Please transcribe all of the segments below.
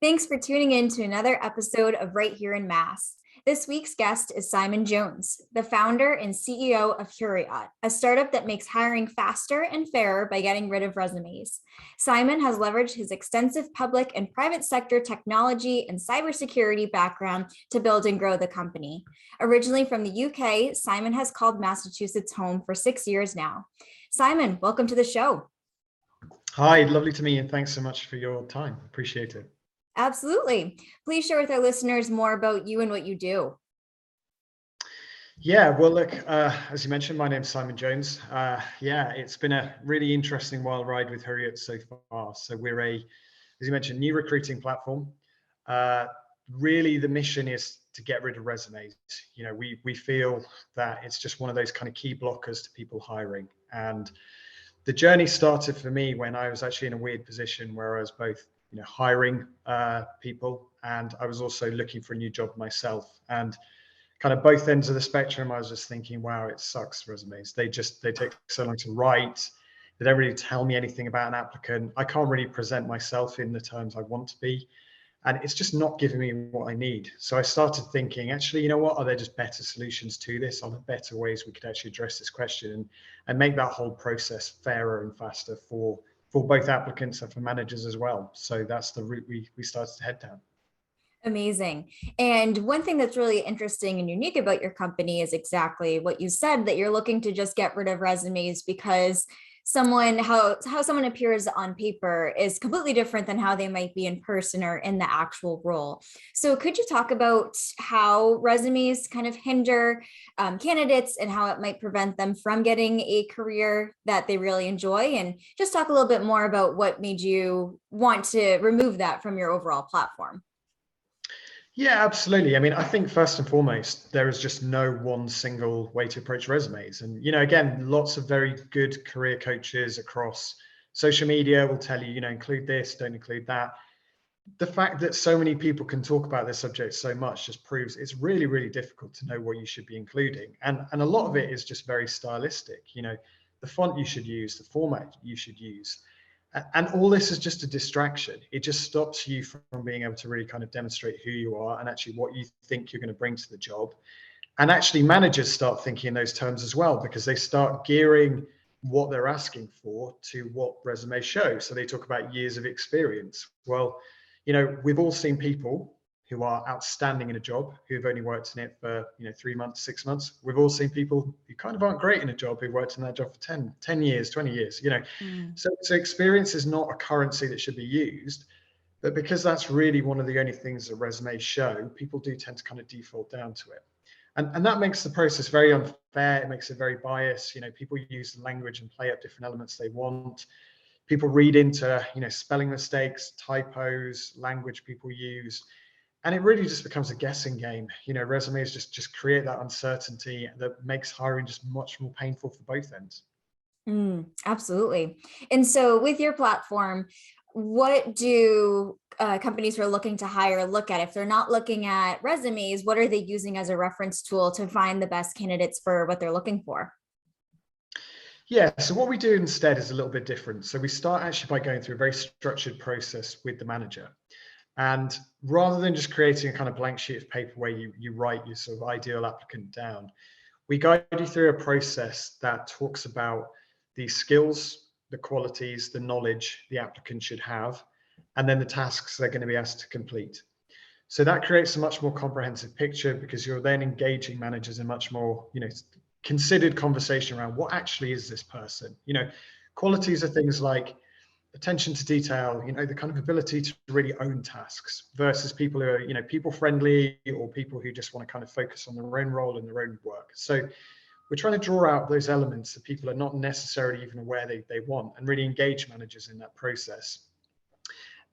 Thanks for tuning in to another episode of Right Here in Mass. This week's guest is Simon Jones, the founder and CEO of Huriot, a startup that makes hiring faster and fairer by getting rid of resumes. Simon has leveraged his extensive public and private sector technology and cybersecurity background to build and grow the company. Originally from the UK, Simon has called Massachusetts home for 6 years now. Simon, welcome to the show. Hi, lovely to meet you, and thanks so much for your time. Appreciate it. Absolutely. Please share with our listeners more about you and what you do. Yeah, well, look, as you mentioned, my name's Simon Jones. It's been a really interesting wild ride with Huriot so far. So we're as you mentioned, new recruiting platform. Really, the mission is to get rid of resumes. You know, we feel that it's just one of those kind of key blockers to people hiring. And the journey started for me when I was actually in a weird position where I was both hiring people, and I was also looking for a new job myself. And kind of both ends of the spectrum, I was just thinking, wow, it sucks, resumes. They take so long to write. They don't really tell me anything about an applicant. I can't really present myself in the terms I want to be. And it's just not giving me what I need. So I started thinking, actually, you know what? Are there just better solutions to this? Are there better ways we could actually address this question and make that whole process fairer and faster for both applicants and for managers as well? So that's the route we started to head down. Amazing. And one thing that's really interesting and unique about your company is exactly what you said, that you're looking to just get rid of resumes because how someone appears on paper is completely different than how they might be in person or in the actual role. So could you talk about how resumes kind of hinder candidates and how it might prevent them from getting a career that they really enjoy? And just talk a little bit more about what made you want to remove that from your overall platform. Yeah, absolutely. I mean, I think first and foremost, there is just no one single way to approach resumes. And, again, lots of very good career coaches across social media will tell you, include this, don't include that. The fact that so many people can talk about this subject so much just proves it's really, really difficult to know what you should be including. And a lot of it is just very stylistic, the font you should use, the format you should use. And all this is just a distraction. It just stops you from being able to really kind of demonstrate who you are and actually what you think you're going to bring to the job. And actually managers start thinking in those terms as well, because they start gearing what they're asking for to what resumes show. So they talk about years of experience. Well, we've all seen people who are outstanding in a job who've only worked in it for 3 months, 6 months. We've all seen people who kind of aren't great in a job who worked in that job for 10 years, 20 years. So experience is not a currency that should be used, but because that's really one of the only things that resumes show, people do tend to kind of default down to it. And that makes the process very unfair. It makes it very biased. People use language and play up different elements they want. People read into spelling mistakes, typos, language people use. And it really just becomes a guessing game. Resumes just create that uncertainty that makes hiring just much more painful for both ends. Absolutely. And so with your platform, what do companies who are looking to hire look at? If they're not looking at resumes, what are they using as a reference tool to find the best candidates for what they're looking for? Yeah, so what we do instead is a little bit different. So we start actually by going through a very structured process with the manager. And rather than just creating a kind of blank sheet of paper where you write your sort of ideal applicant down, we guide you through a process that talks about the skills, the qualities, the knowledge the applicant should have, and then the tasks they're going to be asked to complete. So that creates a much more comprehensive picture, because you're then engaging managers in much more, considered conversation around what actually is this person. Qualities are things like attention to detail, the kind of ability to really own tasks, versus people who are, people friendly, or people who just want to kind of focus on their own role and their own work. So we're trying to draw out those elements that people are not necessarily even aware they want, and really engage managers in that process.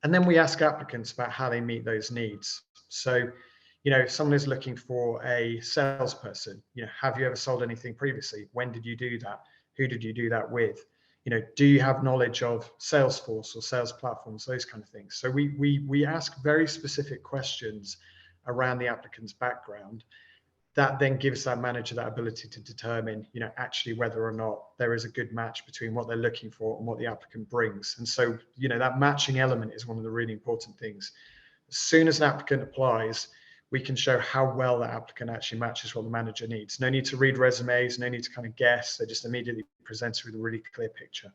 And then we ask applicants about how they meet those needs. So, if someone is looking for a salesperson, have you ever sold anything previously? When did you do that? Who did you do that with? Do you have knowledge of Salesforce or sales platforms, those kind of things? So we ask very specific questions around the applicant's background that then gives that manager that ability to determine, actually whether or not there is a good match between what they're looking for and what the applicant brings. And so, that matching element is one of the really important things. as soon as an applicant applies, we can show how well that applicant actually matches what the manager needs. No need to read resumes, no need to kind of guess. They're just immediately presented with a really clear picture.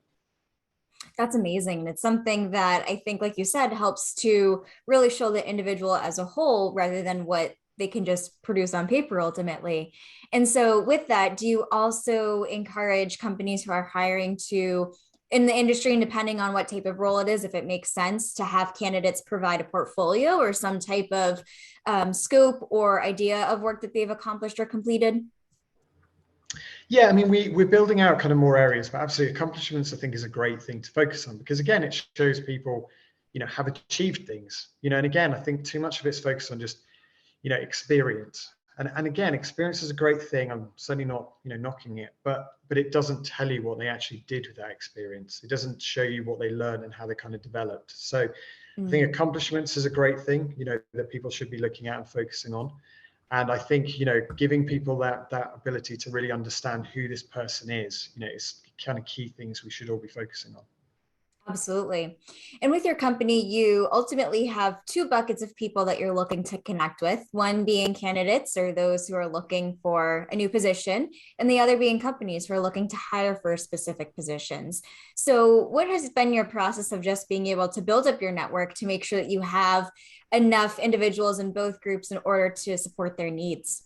That's amazing. And it's something that I think, like you said, helps to really show the individual as a whole rather than what they can just produce on paper ultimately. And so, with that, do you also encourage companies who are hiring to, in the industry, and depending on what type of role it is, if it makes sense to have candidates provide a portfolio or some type of scope or idea of work that they've accomplished or completed? Yeah, I mean, we're building out kind of more areas, but absolutely accomplishments, I think, is a great thing to focus on because again, it shows people, have achieved things, and again, I think too much of it's focused on just, experience. And again, experience is a great thing. I'm certainly not, knocking it, but it doesn't tell you what they actually did with that experience. It doesn't show you what they learned and how they kind of developed. So I think accomplishments is a great thing, that people should be looking at and focusing on. And I think, giving people that ability to really understand who this person is, is kind of key things we should all be focusing on. Absolutely. And with your company, you ultimately have two buckets of people that you're looking to connect with, one being candidates or those who are looking for a new position, and the other being companies who are looking to hire for specific positions. So, what has been your process of just being able to build up your network to make sure that you have enough individuals in both groups in order to support their needs?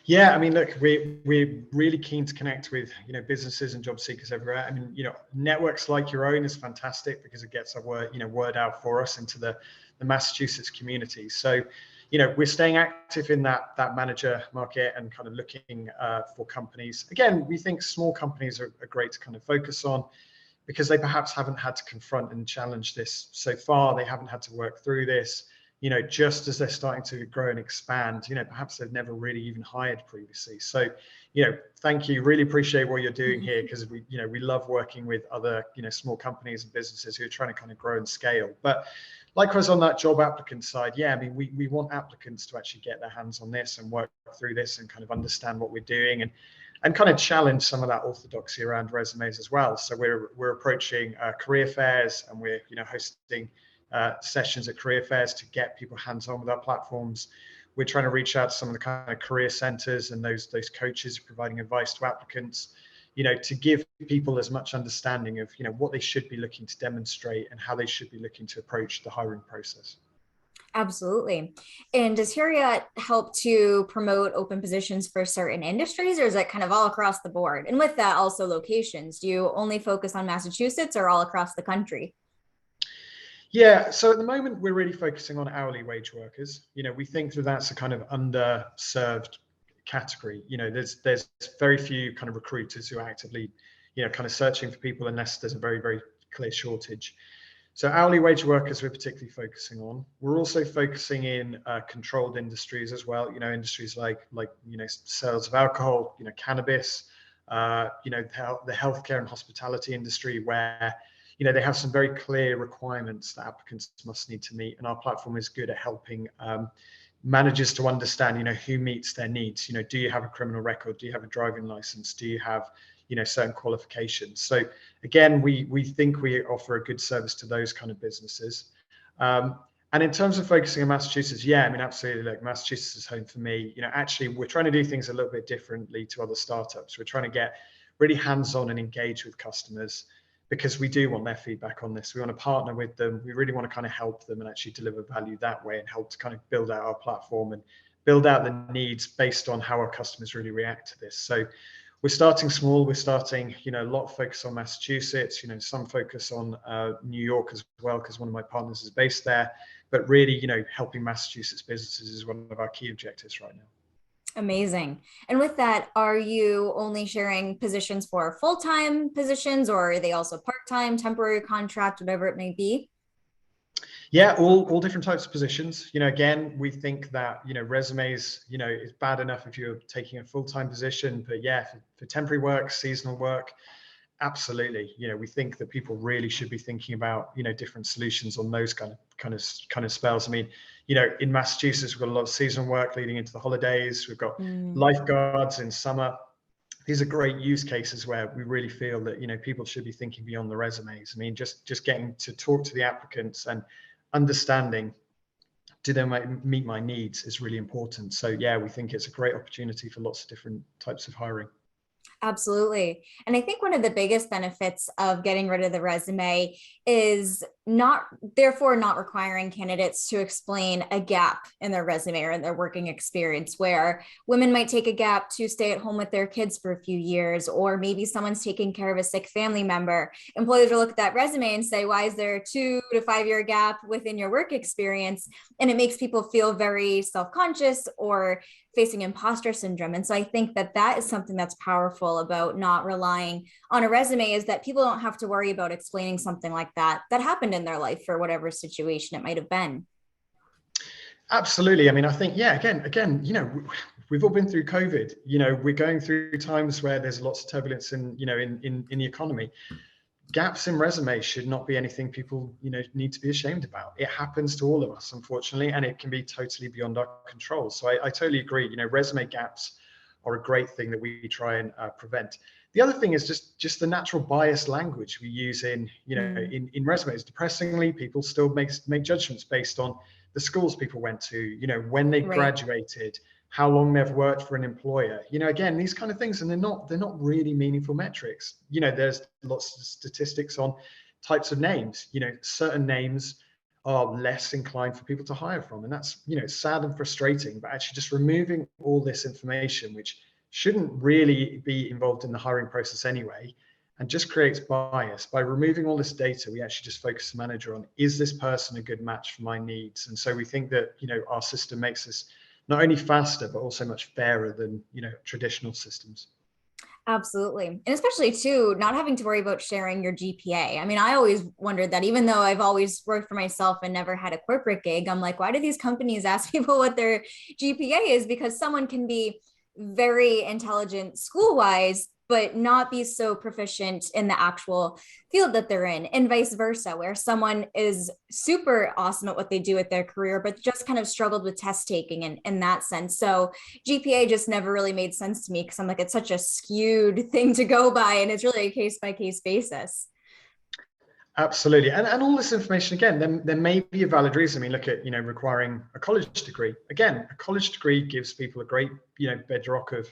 Yeah, I mean, look, we're really keen to connect with businesses and job seekers everywhere. I mean, networks like your own is fantastic because it gets our word out for us into the Massachusetts community. So, we're staying active in that manager market and kind of looking for companies. Again, we think small companies are great to kind of focus on because they perhaps haven't had to confront and challenge this so far. They haven't had to work through this. Just as they're starting to grow and expand, perhaps they've never really even hired previously. So, thank you. Really appreciate what you're doing here because we love working with other, small companies and businesses who are trying to kind of grow and scale. But likewise on that job applicant side, yeah, I mean, we want applicants to actually get their hands on this and work through this and kind of understand what we're doing and kind of challenge some of that orthodoxy around resumes as well. So we're approaching career fairs and we're, hosting sessions at career fairs to get people hands-on with our platforms. We're trying to reach out to some of the kind of career centers and those coaches providing advice to applicants, to give people as much understanding of, what they should be looking to demonstrate and how they should be looking to approach the hiring process. Absolutely. And does Huriot help to promote open positions for certain industries, or is it kind of all across the board? And with that, also locations. Do you only focus on Massachusetts or all across the country? Yeah, so at the moment we're really focusing on hourly wage workers. We think that that's a kind of underserved category. There's very few kind of recruiters who are actively, kind of searching for people unless there's a very, very clear shortage. So hourly wage workers we're particularly focusing on. We're also focusing in controlled industries as well. Industries like sales of alcohol, cannabis, the healthcare and hospitality industry where they have some very clear requirements that applicants must need to meet, and our platform is good at helping managers to understand who meets their needs. Do you have a criminal record? Do you have a driving license? Do you have certain qualifications? So again, we think we offer a good service to those kind of businesses. And in terms of focusing on Massachusetts, yeah, I mean, absolutely. Look, Massachusetts is home for me. Actually, we're trying to do things a little bit differently to other startups. We're trying to get really hands-on and engage with customers because we do want their feedback on this. We want to partner with them. We really want to kind of help them and actually deliver value that way and help to kind of build out our platform and build out the needs based on how our customers really react to this. So we're starting small. We're starting, a lot of focus on Massachusetts, some focus on New York as well, because one of my partners is based there. But really, helping Massachusetts businesses is one of our key objectives right now. Amazing. And with that, are you only sharing positions for full-time positions, or are they also part-time, temporary contract, whatever it may be? Yeah, all different types of positions. Again, we think that, resumes, is bad enough if you're taking a full-time position, but yeah, for temporary work, seasonal work, absolutely. We think that people really should be thinking about, different solutions on those kind of spells. I mean, in Massachusetts, we've got a lot of seasonal work leading into the holidays. We've got lifeguards in summer. These are great use cases where we really feel that, people should be thinking beyond the resumes. I mean, just getting to talk to the applicants and understanding, do they meet my needs, is really important. So yeah, we think it's a great opportunity for lots of different types of hiring. Absolutely. And I think one of the biggest benefits of getting rid of the resume is therefore not requiring candidates to explain a gap in their resume or in their working experience, where women might take a gap to stay at home with their kids for a few years, or maybe someone's taking care of a sick family member. Employers will look at that resume and say, why is there a 2 to 5 year gap within your work experience? And it makes people feel very self-conscious or facing imposter syndrome. And so I think that that is something that's powerful about not relying on a resume, is that people don't have to worry about explaining something like that happened in their life for whatever situation it might have been. Absolutely. I mean, I think, yeah, again, you know, we've all been through COVID. You know, we're going through times where there's lots of turbulence in, you know, in the economy. Gaps in resumes should not be anything people, you know, need to be ashamed about. It happens to all of us, unfortunately, and it can be totally beyond our control. So I totally agree. You know, resume gaps are a great thing that we try and prevent. The other thing is just the natural biased language we use in, you know, in resumes. Depressingly, people still make judgments based on the schools people went to, you know, when they graduated, how long they've worked for an employer, you know, again, these kind of things, and they're not really meaningful metrics. You know, there's lots of statistics on types of names. You know, certain names are less inclined for people to hire from, and that's, you know, sad and frustrating. But actually, just removing all this information, which shouldn't really be involved in the hiring process anyway, and just creates bias. By removing all this data, we actually just focus the manager on, is this person a good match for my needs? And so we think that, you know, our system makes us not only faster, but also much fairer than, you know, traditional systems. Absolutely. And especially too, not having to worry about sharing your GPA. I mean, I always wondered that, even though I've always worked for myself and never had a corporate gig, I'm like, why do these companies ask people what their GPA is? Because someone can be very intelligent school wise, but not be so proficient in the actual field that they're in, and vice versa, where someone is super awesome at what they do with their career, but just kind of struggled with test taking in that sense. So GPA just never really made sense to me, because I'm like, it's such a skewed thing to go by, and it's really a case by case basis. Absolutely. And all this information, again, then there may be a valid reason. I mean, look at, you know, requiring a college degree. Again, a college degree gives people a great, you know, bedrock of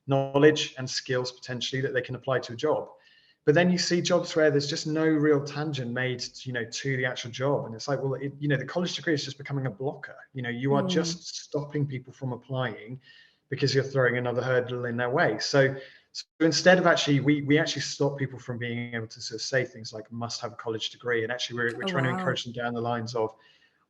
knowledge and skills potentially that they can apply to a job. But then you see jobs where there's just no real tangent made, you know, to the actual job. And it's like, well, you know, the college degree is just becoming a blocker. You know, you are just stopping people from applying because you're throwing another hurdle in their way. So instead of actually, we actually stop people from being able to sort of say things like must have a college degree. And actually we're trying to encourage them down the lines of,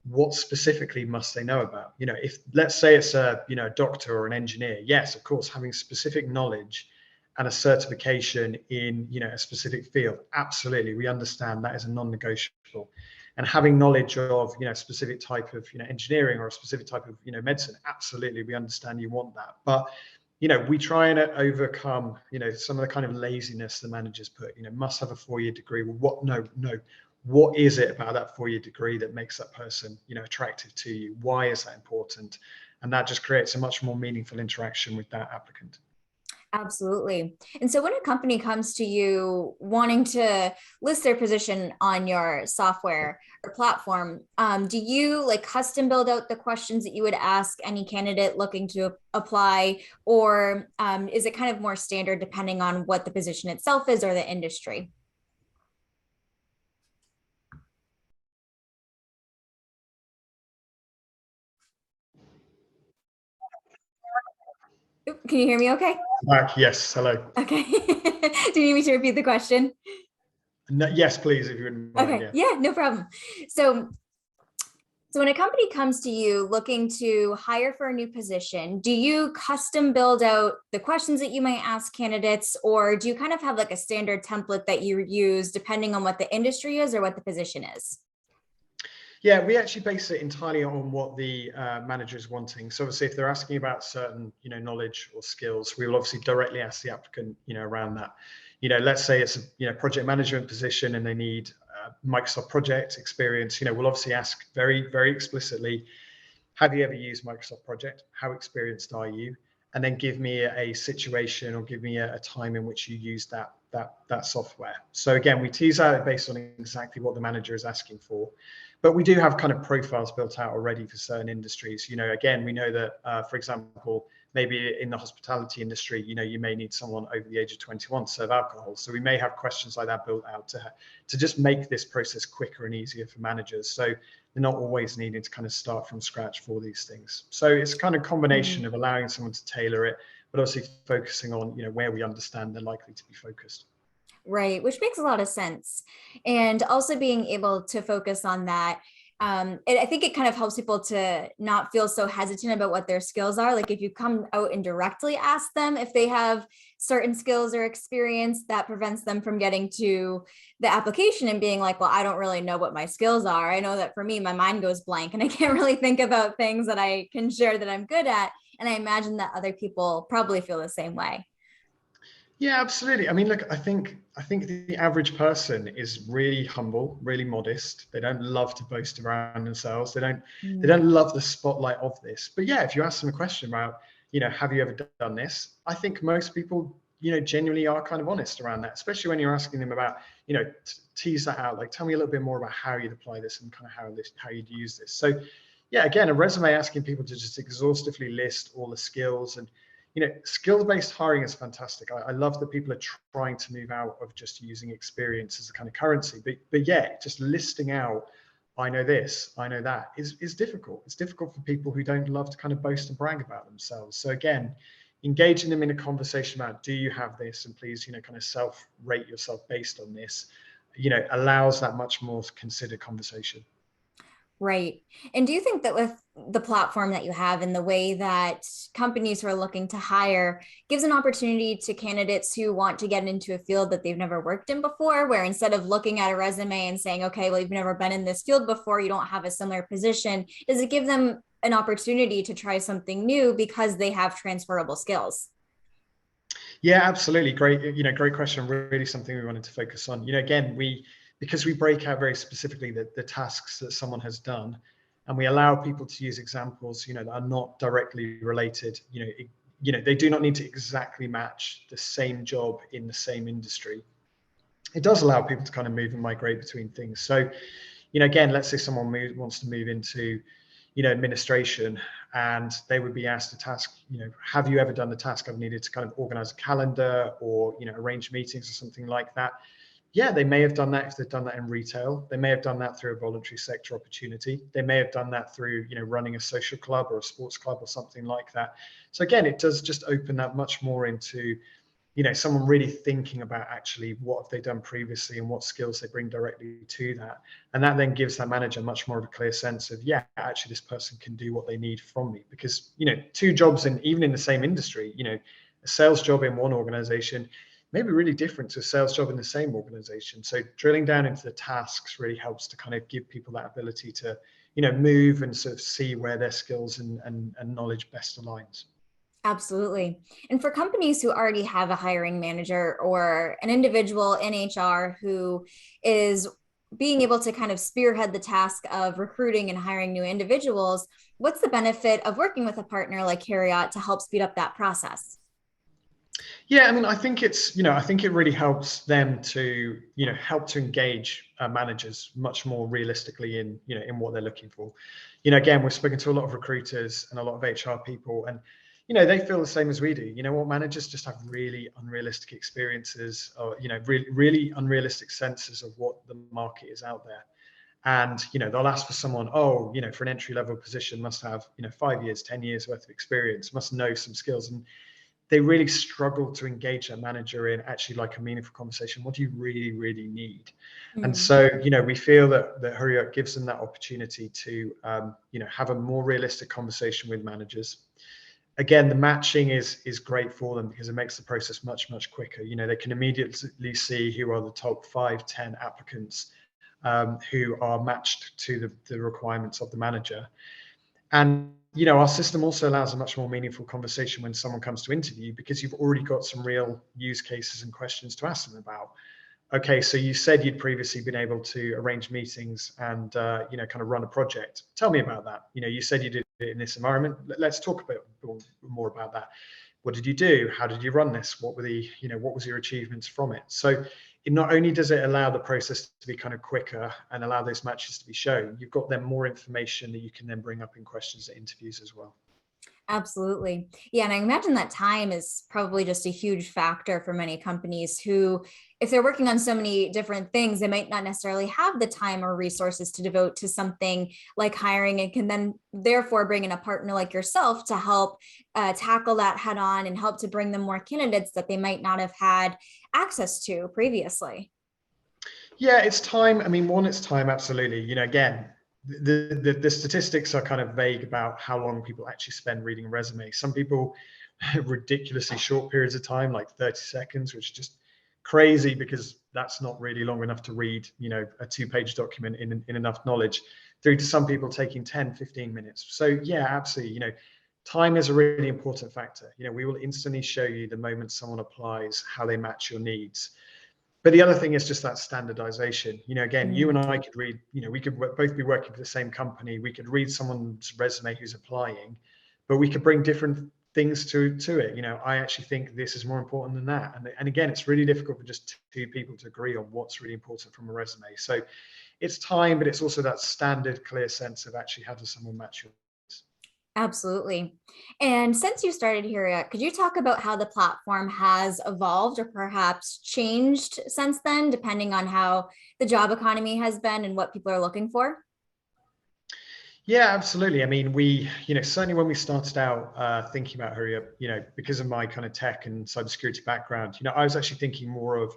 what specifically must they know about? You know, if let's say it's a, you know, a doctor or an engineer, yes, of course, having specific knowledge and a certification in, you know, a specific field, absolutely, we understand that is a non-negotiable. And having knowledge of, you know, a specific type of, you know, engineering or a specific type of, you know, medicine, absolutely, we understand you want that. But you know, we try and overcome, you know, some of the kind of laziness the managers put, you know, must have a 4-year degree. Well, what? No. What is it about that 4-year degree that makes that person, you know, attractive to you? Why is that important? And that just creates a much more meaningful interaction with that applicant. Absolutely. And so when a company comes to you wanting to list their position on your software or platform, do you like custom build out the questions that you would ask any candidate looking to apply? Or is it kind of more standard depending on what the position itself is or the industry? Oop, can you hear me okay? Mark, yes, hello. Okay. Do you need me to repeat the question? No, yes, please, if you wouldn't mind. Okay. Yeah, no problem. So when a company comes to you looking to hire for a new position, do you custom build out the questions that you might ask candidates, or do you kind of have like a standard template that you use depending on what the industry is or what the position is? Yeah, we actually base it entirely on what the manager is wanting. So obviously, if they're asking about certain, you know, knowledge or skills, we will obviously directly ask the applicant, you know, around that. You know, let's say it's a, you know, project management position and they need Microsoft project experience. You know, we'll obviously ask very, very explicitly, have you ever used Microsoft Project? How experienced are you? And then give me a situation or give me a time in which you used that that software. So again, we tease out it based on exactly what the manager is asking for, but we do have kind of profiles built out already for certain industries. Again, we know that, for example, maybe in the hospitality industry, you may need someone over the age of 21 to serve alcohol. So we may have questions like that built out to just make this process quicker and easier for managers. So they're not always needing to kind of start from scratch for these things. So it's kind of combination of allowing someone to tailor it, but also focusing on, where we understand they're likely to be focused. Right, which makes a lot of sense. And also being able to focus on that. I think it kind of helps people to not feel so hesitant about what their skills are. Like if you come out and directly ask them if they have certain skills or experience, that prevents them from getting to the application and being like, well, I don't really know what my skills are. I know that for me, my mind goes blank and I can't really think about things that I can share that I'm good at. And I imagine that other people probably feel the same way. Yeah, absolutely. I mean, look, I think the average person is really humble, really modest. They don't love to boast around themselves. They don't love the spotlight of this. But yeah, if you ask them a question about, have you ever done this? I think most people, genuinely are kind of honest around that, especially when you're asking them about, tease that out, like tell me a little bit more about how you'd apply this and kind of how you'd use this. So yeah, again, a resume asking people to just exhaustively list all the skills and skill-based hiring is fantastic. I love that people are trying to move out of just using experience as a kind of currency. But yeah, just listing out, I know this, I know that is difficult. It's difficult for people who don't love to kind of boast and brag about themselves. So again, engaging them in a conversation about, do you have this? And please, kind of self-rate yourself based on this, allows that much more considered conversation. Right. And do you think that with the platform that you have and the way that companies who are looking to hire gives an opportunity to candidates who want to get into a field that they've never worked in before, where instead of looking at a resume and saying, okay, well, you've never been in this field before, you don't have a similar position, does it give them an opportunity to try something new because they have transferable skills? Yeah, absolutely. Great, great question. Really something we wanted to focus on. Again, because we break out very specifically the tasks that someone has done, and we allow people to use examples, that are not directly related. They do not need to exactly match the same job in the same industry. It does allow people to kind of move and migrate between things. So, again, let's say someone wants to move into administration, and they would be asked a task, have you ever done the task I've needed to kind of organize a calendar or, arrange meetings or something like that? Yeah, they may have done that if they've done that in retail. They may have done that through a voluntary sector opportunity. They may have done that through, running a social club or a sports club or something like that. So again, it does just open that much more into, someone really thinking about actually what have they done previously and what skills they bring directly to that. And that then gives that manager much more of a clear sense of, yeah, actually this person can do what they need from me. Because, two jobs even in the same industry, a sales job in one organization may be really different to a sales job in the same organization. So drilling down into the tasks really helps to kind of give people that ability to, move and sort of see where their skills and knowledge best aligns. Absolutely. And for companies who already have a hiring manager or an individual in HR who is being able to kind of spearhead the task of recruiting and hiring new individuals, what's the benefit of working with a partner like Huriot to help speed up that process? Yeah, I mean, I think it really helps them to, help to engage managers much more realistically in what they're looking for. Again, we've spoken to a lot of recruiters and a lot of HR people, and, they feel the same as we do. What managers just have really unrealistic experiences or, really unrealistic senses of what the market is out there. And, they'll ask for someone, oh, for an entry level position must have, 5 years, 10 years worth of experience, must know some skills. And they really struggle to engage a manager in actually like a meaningful conversation. What do you really, really need? And so, we feel that Huriot gives them that opportunity to, have a more realistic conversation with managers. Again, the matching is great for them because it makes the process much, much quicker. They can immediately see who are the top 5, 10 applicants who are matched to the requirements of the manager. And our system also allows a much more meaningful conversation when someone comes to interview because you've already got some real use cases and questions to ask them about. Okay, so you said you'd previously been able to arrange meetings and kind of run a project. Tell me about that. You said you did it in this environment. Let's talk a bit more about that. what did you do? How did you run this? What were the, what was your achievements from it? So it not only does it allow the process to be kind of quicker and allow those matches to be shown, you've got then more information that you can then bring up in questions at interviews as well. Absolutely. Yeah. And I imagine that time is probably just a huge factor for many companies who, if they're working on so many different things, they might not necessarily have the time or resources to devote to something like hiring, and can then therefore bring in a partner like yourself to help tackle that head on and help to bring them more candidates that they might not have had access to previously. Yeah, it's time. I mean, one, it's time, absolutely. Again, the statistics are kind of vague about how long people actually spend reading a resume. Some people ridiculously short periods of time, like 30 seconds, which is just crazy because that's not really long enough to read, a 2-page document in enough knowledge, through to some people taking 10, 15 minutes. So yeah, absolutely. Time is a really important factor. We will instantly show you the moment someone applies, how they match your needs. But the other thing is just that standardization. Again, you and I could read, we could both be working for the same company. We could read someone's resume who's applying, but we could bring different things to it. I actually think this is more important than that. And again, it's really difficult for just two people to agree on what's really important from a resume. So it's time, but it's also that standard, clear sense of actually how does someone match your. Absolutely. And since you started here, could you talk about how the platform has evolved or perhaps changed since then, depending on how the job economy has been and what people are looking for? Yeah, absolutely. I mean, we, certainly when we started out thinking about Huriot, because of my kind of tech and cybersecurity background, I was actually thinking more of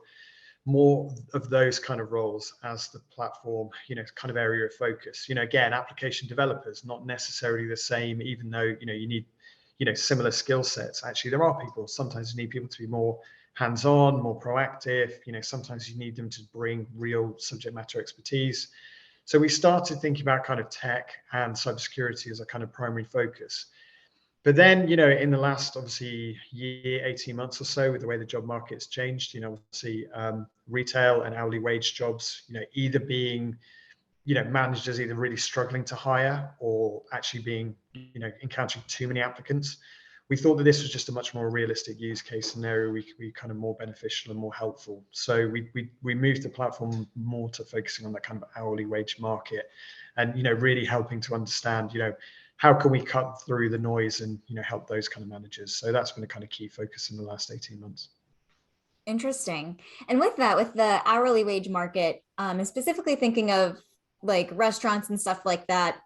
those kind of roles as the platform, kind of area of focus. Again, application developers, not necessarily the same, even though, you need, similar skill sets. Actually, there are people, sometimes you need people to be more hands-on, more proactive. Sometimes you need them to bring real subject matter expertise. So we started thinking about kind of tech and cybersecurity as a kind of primary focus. But then, in the last, obviously, year, 18 months or so, with the way the job market's changed, obviously, retail and hourly wage jobs, either being, managers either really struggling to hire or actually being, encountering too many applicants. We thought that this was just a much more realistic use case scenario. We could be kind of more beneficial and more helpful. So we moved the platform more to focusing on that kind of hourly wage market, and really helping to understand, how can we cut through the noise and help those kind of managers. So that's been a kind of key focus in the last 18 months. Interesting. And with that, with the hourly wage market, and specifically thinking of like restaurants and stuff like that,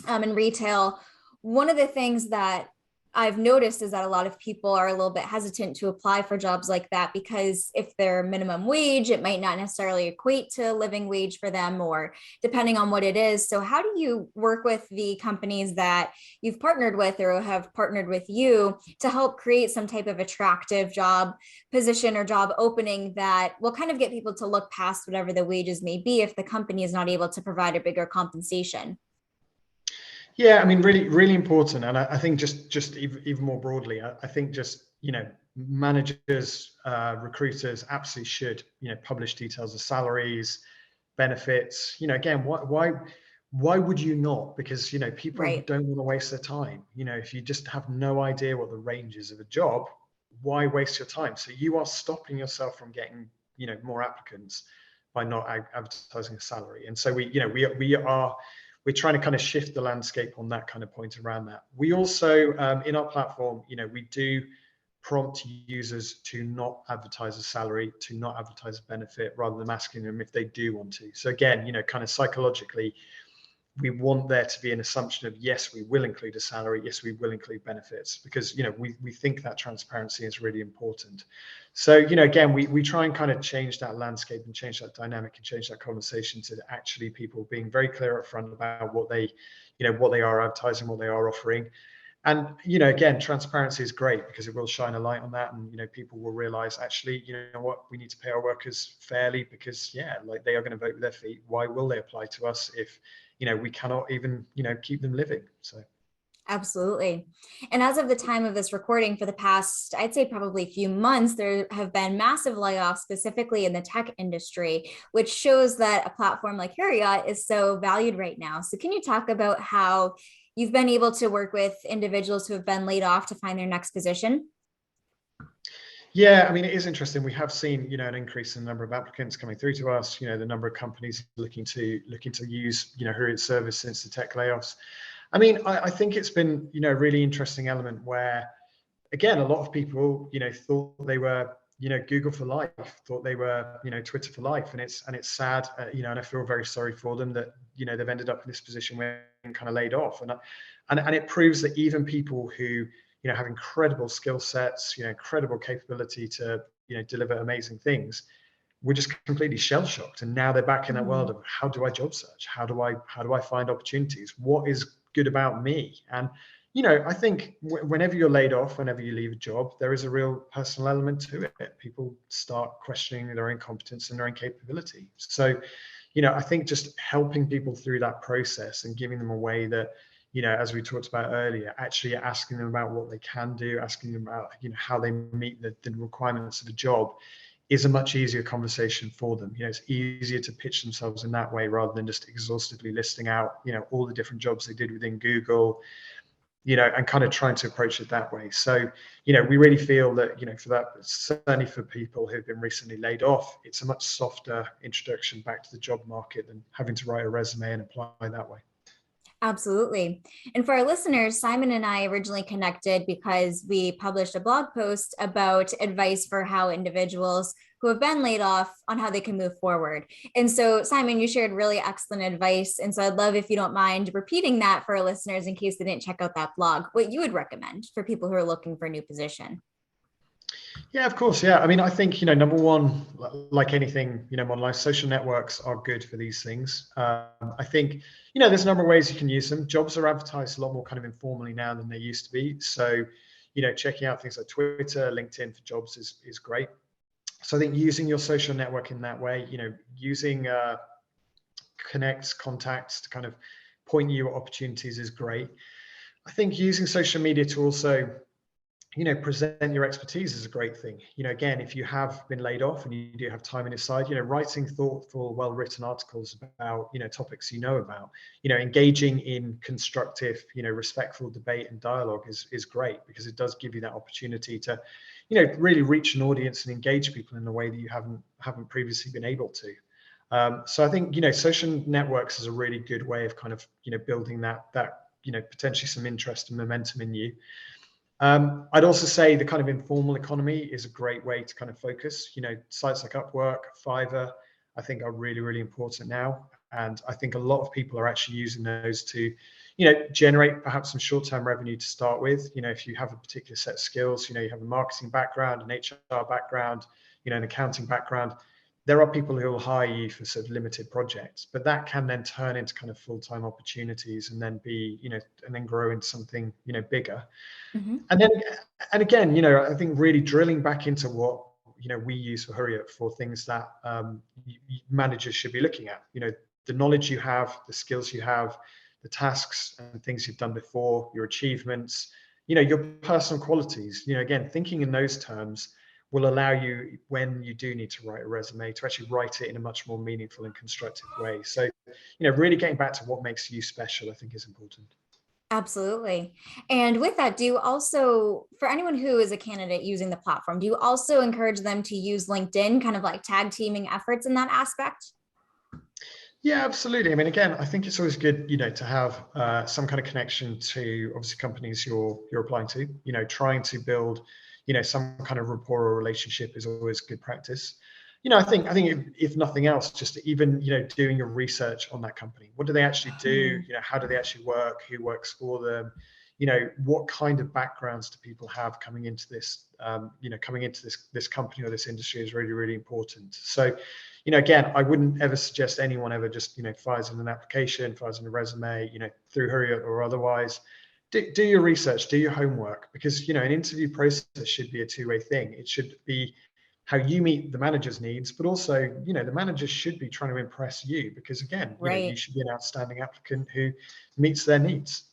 in retail, one of the things that I've noticed is that a lot of people are a little bit hesitant to apply for jobs like that because if they're minimum wage, it might not necessarily equate to living wage for them, or depending on what it is. So how do you work with the companies that you've partnered with or have partnered with you to help create some type of attractive job position or job opening that will kind of get people to look past whatever the wages may be if the company is not able to provide a bigger compensation? Yeah, I mean, really, really important. And I think just even more broadly, I think just, managers, recruiters absolutely should, publish details of salaries, benefits. Again, why would you not? Because, people Right. don't want to waste their time. If you just have no idea what the range is of a job, why waste your time? So you are stopping yourself from getting, more applicants by not advertising a salary. And so we're trying to kind of shift the landscape on that kind of point around that. We also, in our platform, we do prompt users to not advertise a salary, to not advertise a benefit, rather than asking them if they do want to. So again, kind of psychologically, we want there to be an assumption of, yes, we will include a salary, yes, we will include benefits, because we think that transparency is really important. So again, we try and kind of change that landscape and change that dynamic and change that conversation to actually people being very clear up front about what they are advertising, what they are offering. And again, transparency is great because it will shine a light on that, and people will realize, actually, what, we need to pay our workers fairly, because like, they are going to vote with their feet. Why will they apply to us if we cannot even keep them living? So Absolutely. And as of the time of this recording, for the past, I'd say probably a few months, there have been massive layoffs, specifically in the tech industry, which shows that a platform like Huriot is so valued right now. So can you talk about how you've been able to work with individuals who have been laid off to find their next position? Yeah, I mean, it is interesting. We have seen, an increase in the number of applicants coming through to us. The number of companies looking to use, Huriot service since the tech layoffs. I mean, I think it's been, a really interesting element where, again, a lot of people, thought they were, Google for life, thought they were, Twitter for life, and it's sad, and I feel very sorry for them that, they've ended up in this position where they're kind of laid off, and it proves that even people who, have incredible skill sets, incredible capability to, deliver amazing things, were just completely shell shocked, and now they're back in that world of how do I job search, how do I find opportunities, what is good about me. And I think whenever you're laid off, whenever you leave a job, there is a real personal element to it. People start questioning their own competence and their own capability. So I think just helping people through that process and giving them a way that, as we talked about earlier, actually asking them about what they can do, asking them about, how they meet the requirements of the job, is a much easier conversation for them. It's easier to pitch themselves in that way rather than just exhaustively listing out, all the different jobs they did within Google, and kind of trying to approach it that way. So, we really feel that, for that, certainly for people who've been recently laid off, it's a much softer introduction back to the job market than having to write a resume and apply that way. Absolutely. And for our listeners, Simon and I originally connected because we published a blog post about advice for how individuals who have been laid off on how they can move forward. And so, Simon, you shared really excellent advice. And so I'd love if you don't mind repeating that for our listeners in case they didn't check out that blog, what you would recommend for people who are looking for a new position. Yeah, of course. Yeah. I mean, I think, number one, like anything, online, social networks are good for these things. I think, there's a number of ways you can use them. Jobs are advertised a lot more kind of informally now than they used to be. So, checking out things like Twitter, LinkedIn for jobs is great. So I think using your social network in that way, using connects, contacts to kind of point you at opportunities is great. I think using social media to also present your expertise is a great thing. Again, if you have been laid off and you do have time on your side, writing thoughtful, well-written articles about, topics about, engaging in constructive, respectful debate and dialogue is great, because it does give you that opportunity to, really reach an audience and engage people in a way that you haven't previously been able to. So I think, social networks is a really good way of kind of, building that, potentially some interest and momentum in you. I'd also say the kind of informal economy is a great way to kind of focus. Sites like Upwork, Fiverr, I think are really, really important now. And I think a lot of people are actually using those to, generate perhaps some short-term revenue to start with. If you have a particular set of skills, you have a marketing background, an HR background, an accounting background, there are people who will hire you for sort of limited projects, but that can then turn into kind of full-time opportunities and then be, and then grow into something, bigger. Mm-hmm. And again, I think really drilling back into what, we use for Huriot for things that managers should be looking at, the knowledge you have, the skills you have, the tasks and things you've done before, your achievements, your personal qualities, again, thinking in those terms will allow you, when you do need to write a resume, to actually write it in a much more meaningful and constructive way. So, really getting back to what makes you special, I think is important. Absolutely. And with that, do you also, for anyone who is a candidate using the platform, do you also encourage them to use LinkedIn, kind of like tag teaming efforts in that aspect? Yeah, absolutely. I mean, again, I think it's always good, to have some kind of connection to obviously companies you're applying to. Trying to build, some kind of rapport or relationship is always good practice. I think if nothing else, just even doing your research on that company. What do they actually do? How do they actually work? Who works for them? What kind of backgrounds do people have coming into this? Coming into this company or this industry is really, really important. So, again, I wouldn't ever suggest anyone ever just fires in an application, fires in a resume, through Huriot or otherwise. Do your research, do your homework, because an interview process should be a two-way thing. It should be how you meet the manager's needs, but also, the manager should be trying to impress you, because again, you Right. should be an outstanding applicant who meets their needs.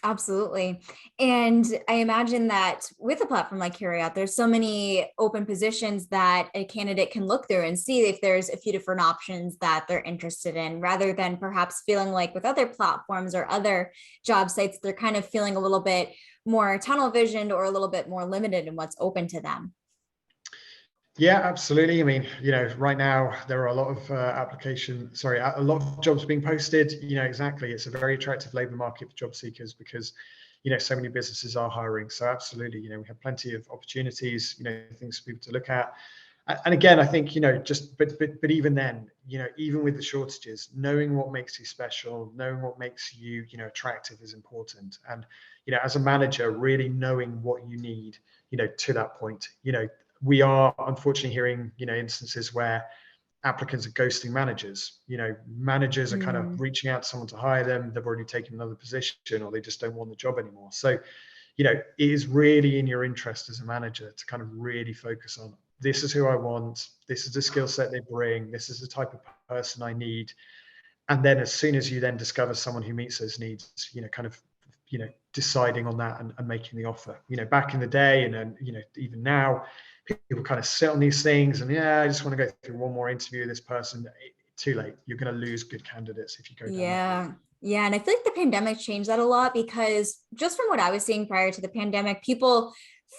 Absolutely. And I imagine that with a platform like Huriot, there's so many open positions that a candidate can look through and see if there's a few different options that they're interested in, rather than perhaps feeling like with other platforms or other job sites, they're kind of feeling a little bit more tunnel visioned or a little bit more limited in what's open to them. Yeah, absolutely. I mean, right now there are a lot of a lot of jobs being posted. Exactly. It's a very attractive labor market for job seekers because, so many businesses are hiring. So absolutely, we have plenty of opportunities, things for people to look at. And again, I think, but even then, even with the shortages, knowing what makes you special, knowing what makes you, attractive is important. And, as a manager, really knowing what you need, to that point. We are unfortunately hearing, instances where applicants are ghosting managers. Managers are kind of Mm. reaching out to someone to hire them. They've already taken another position, or they just don't want the job anymore. So, it is really in your interest as a manager to kind of really focus on, this is who I want, this is the skill set they bring, this is the type of person I need. And then as soon as you then discover someone who meets those needs, kind of, deciding on that and making the offer. Back in the day, and then, even now, people kind of sit on these things and, yeah, I just want to go through one more interview with this person. Too late. You're going to lose good candidates if you go down that route. Yeah. Yeah. And I feel like the pandemic changed that a lot because just from what I was seeing prior to the pandemic, people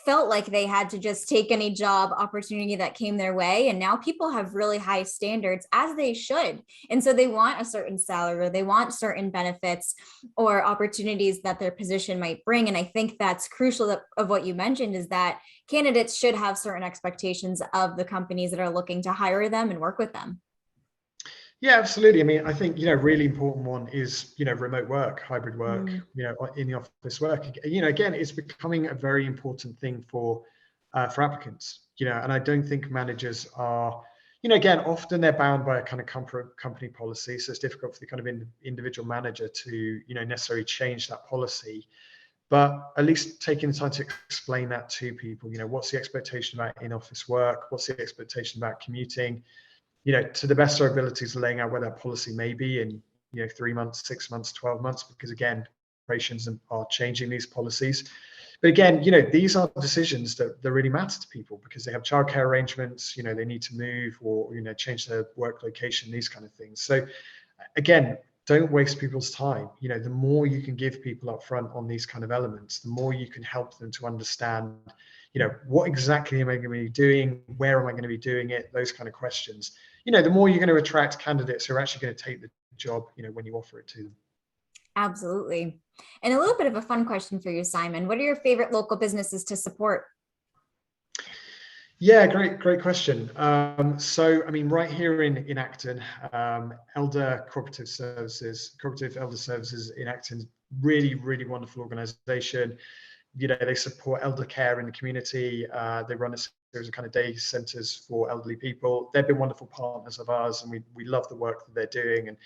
felt like they had to just take any job opportunity that came their way. And now people have really high standards, as they should. And so they want a certain salary, or they want certain benefits or opportunities that their position might bring. And I think that's crucial of what you mentioned, is that candidates should have certain expectations of the companies that are looking to hire them and work with them. Yeah, absolutely. I mean, I think, really important one is, remote work, hybrid work, Mm. in the office work. Again, it's becoming a very important thing for applicants, and I don't think managers are, again, often they're bound by a kind of company policy. So it's difficult for the kind of individual manager to, necessarily change that policy. But at least taking the time to explain that to people, what's the expectation about in-office work? What's the expectation about commuting? To the best of our abilities, laying out where that policy may be in, 3 months, 6 months, 12 months, because again, corporations are changing these policies. But again, these are decisions that really matter to people because they have childcare arrangements, they need to move or, change their work location, these kind of things. So again, don't waste people's time. The more you can give people up front on these kind of elements, the more you can help them to understand, what exactly am I going to be doing? Where am I going to be doing it? Those kind of questions. The more you're going to attract candidates who are actually going to take the job, when you offer it to them. Absolutely. And a little bit of a fun question for you, Simon. What are your favorite local businesses to support? Yeah, great question. So, I mean, right here in Acton, Cooperative Elder Services in Acton, really wonderful organisation. They support elder care in the community. They run a series of kind of day centres for elderly people. They've been wonderful partners of ours, and we love the work that they're doing, and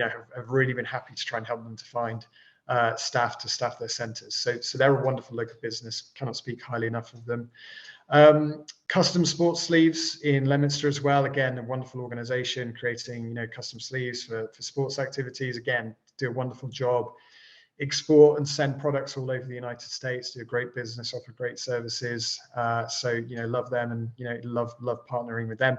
have really been happy to try and help them to find staff to staff their centres. So they're a wonderful local business. Cannot speak highly enough of them. Custom Sports Sleeves in Leominster as well. Again, a wonderful organisation creating, custom sleeves for sports activities. Again, do a wonderful job. Export and send products all over the United States. Do a great business, offer great services. So love them, and love partnering with them.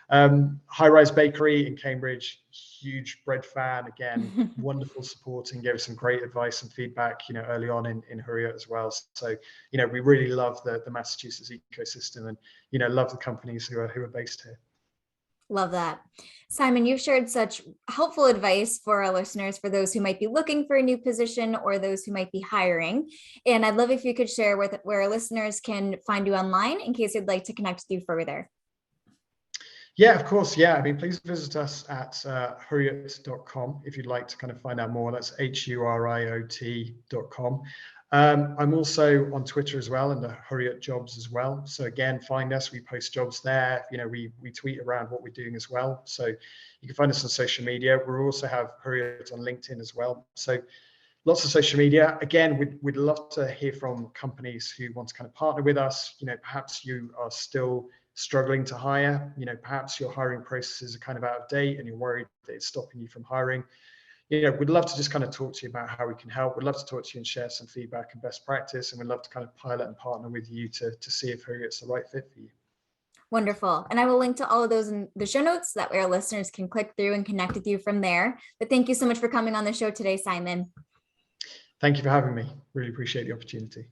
High Rise Bakery in Cambridge, huge bread fan. Again, wonderful supporting, gave us some great advice and feedback, early on in Huriot as well. So, we really love the Massachusetts ecosystem, and, love the companies who are based here. Love that. Simon, you've shared such helpful advice for our listeners, for those who might be looking for a new position or those who might be hiring. And I'd love if you could share with where our listeners can find you online in case they'd like to connect with you further. Yeah, of course. Yeah, I mean, please visit us at huriot.com if you'd like to kind of find out more. That's HURIOT.com. I'm also on Twitter as well, and the Huriot Jobs as well. So again, find us. We post jobs there. We tweet around what we're doing as well. So you can find us on social media. We also have Huriot on LinkedIn as well. So lots of social media. Again, we'd love to hear from companies who want to kind of partner with us. Perhaps you are still struggling to hire. Perhaps your hiring processes are kind of out of date and you're worried that it's stopping you from hiring. We'd love to just kind of talk to you about how we can help. We'd love to talk to you and share some feedback and best practice. And we'd love to kind of pilot and partner with you to see if Huriot's the right fit for you. Wonderful. And I will link to all of those in the show notes. That way our listeners can click through and connect with you from there. But thank you so much for coming on the show today, Simon. Thank you for having me. Really appreciate the opportunity.